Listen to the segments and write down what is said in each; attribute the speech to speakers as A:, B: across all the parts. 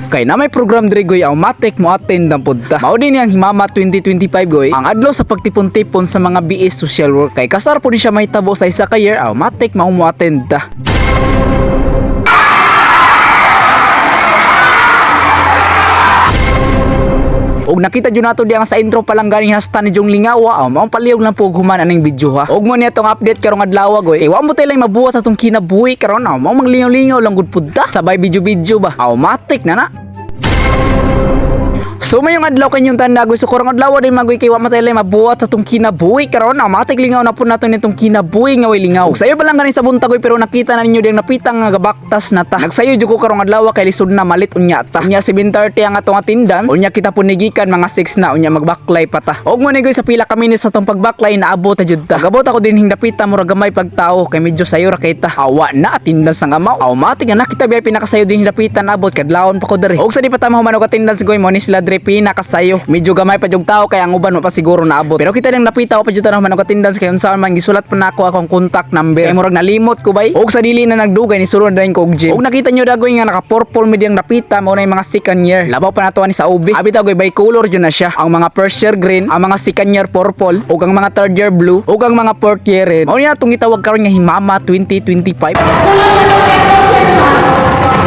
A: Kay na may program diri goy matik mo attend ang punta. Mao din yang Himama 2025 goy ang adlaw sa pagtipon-tipon sa mga BS social work. Kay kasar po ni siya mahitabo sa isa ka year matik mao mo attend ta. Og nakita jud nato diang sa intro pa lang ganing hasta ni Jong Lingawa, mao palihog lang po human aning video ha. Og mo niya tong update karong adlaw goy. Wa mo tay lang mabuhat sa tong kinabuhi karon mao manglingaw-lingaw lang gud pud ta. Sabay video-video ba. Matik na. So may yung adlaw kanyong tanda gusto ko rong adlaw din magoy kay wa matay lang mabuhat sa tong kinabuhi karon matik lingaw na po nato nitong kinabuhi nga way lingaw. Sayo pa lang ganin sa buntagoy pero nakita na ninyo ding napitang nga gabaktas na ta. Nagsayo jud ko karong adlaw kay lisod na malit unya ta. Unya 7:30 ang atong attendance. Unya kita punigikan mga 6 na unya magbaklay pa ta. Og mo ni goy sa pila ka minutes sa tong pagbaklay naabot ta jud ta. Pagabot ako din hingdapita mura gamay pagtao kay medyo sayo ra kay ta. Awa na attendance nga amaw. Matik na kita biya pinakasayo din hingdapitan abot kadlawon pa ko diri. Og sa di pa ta mahuman og attendance goy mo ni sila diri pinakasayo. Medyo gamay pa jug tao kaya ang uban mo pa siguro naabot. Pero kita lang napita ko pa jud ta man og attendance kay unsa man gisulat pa nako akong contact number. Kay murag nalimot ko bay. Og sa dili na nagdugay ni sulod dayon ko og gym. Og nakita nyo dagoy nga naka purple medyang napita mo na yung mga second year. Labaw pa nato ni sa UB. Abi dagoy by color jud na siya. Ang mga first year green, ang mga second year purple, ug ang mga third year blue, ug ang mga fourth year red. Mao niya tong gitawag karon nga Himama 2025.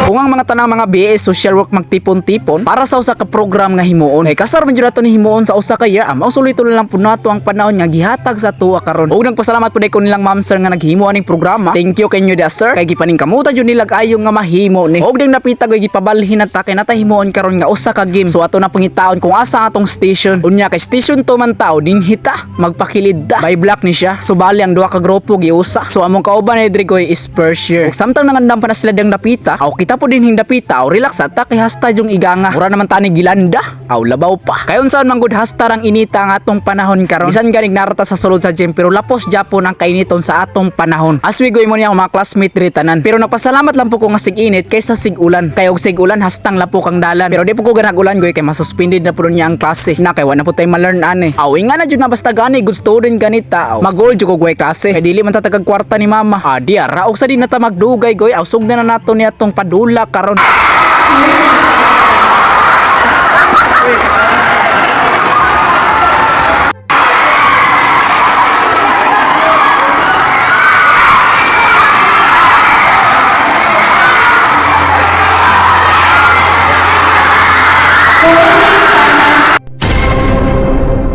A: Kung ang mga tanang mga BS social work magtipon-tipon para sa usa ka program nga himuon. Kay kasar man jud nato ni himuon sa usa ka year, mausulito lang pud nato ang panahon nga gihatag sa tuwa karon. Og nagpasalamat pud ko nilang ma'am sir nga naghimo aning programa. Thank you kanyo da sir. Kay gipaning kamuta jud nila kaayo nga mahimo ni. Og ding napita ko gipabalhin ta kay natay himuon karon nga usa ka game. So ato na pangitaon kung asa atong station. Unya kay station 2 man tao din hita magpakilid ta. By block ni siya. So bali ang duha ka grupo giusa. So among kauban ni Drigoy is first year. Og samtang nangandam pa na sila dang napita, aw kita po din hindapita aw relax ata kay hasta yung iganga. Mura naman tani gilanda. Aw labaw pa. Kay unsaon man gud hasta rang inita nga atong panahon karon. Bisan ganig narata sa sulod sa gym pero lapos japon ang kainiton sa atong panahon. As we goy mo niya mga classmate diri tanan. Pero napasalamat lang po ko nga sig-init kaysa sig-ulan. Kay og sig-ulan hastang lapok ang dalan. Pero di po ko ganag-ulan goy kay masuspended na po niya ang klase. Na kay wala na po tay ma-learn ani. Aw inga na jud na basta gani good student ganita. Mag-goal jud ko goy klase. Kay dili man ta tagag kwarta ni mama. Di ara og sa di na ta magdugay goy. Aw sugdan na nato ni atong padula karon.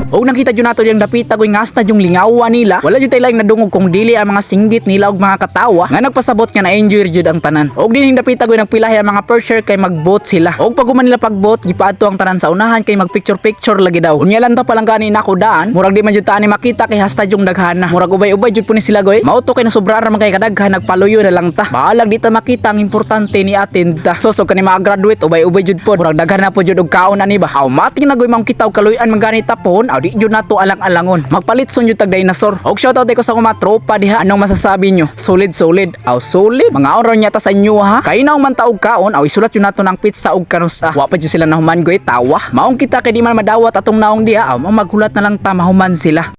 A: Og nakita jud nato yung dapita koy ngasta yung lingawa nila. Wala jud tay lang nadungog kung dili ang mga singgit nila og mga katawa nga nagpasabot nga na enjoy jud ang tanan. Og dinhing dapita koy nagpilahi ang mga pressure kay mag-vote sila. Og pag human nila pag-vote gipaadto ang tanan sa unahan kay mag-picture lagi daw. Unya lang ta palang gani nako daan. Murag di man jud ta ani makita kay hasta yung daghana. Murag ubay-ubay jud po ni sila goy. Mao to kay nasobra ra man kay kadaghan nagpaluyo na lang ta. Baalag di ta makita ang importante ni attend ta. So kani mga graduate ubay-ubay jud po. Murag daghan na po jud og kaon ani ba. Aw mating na goy mang kitaw kaluyan man gani tapon. Di jud nato alang-alangon. Magpalit son yung tag dinosaur. Og shoutout ko sa mga tropa diha. Anong masasabi nyo? Solid. Aw solid. Mga oron nyata sa inyo ha. Kay naong man taog kaon, aw isulat yun nato ng pizza og kanusa. Wa pa jud sila nahuman goy tawa. Maong kita kay di man madawat atong naong diha. Aw maghulat na lang ta mahuman sila.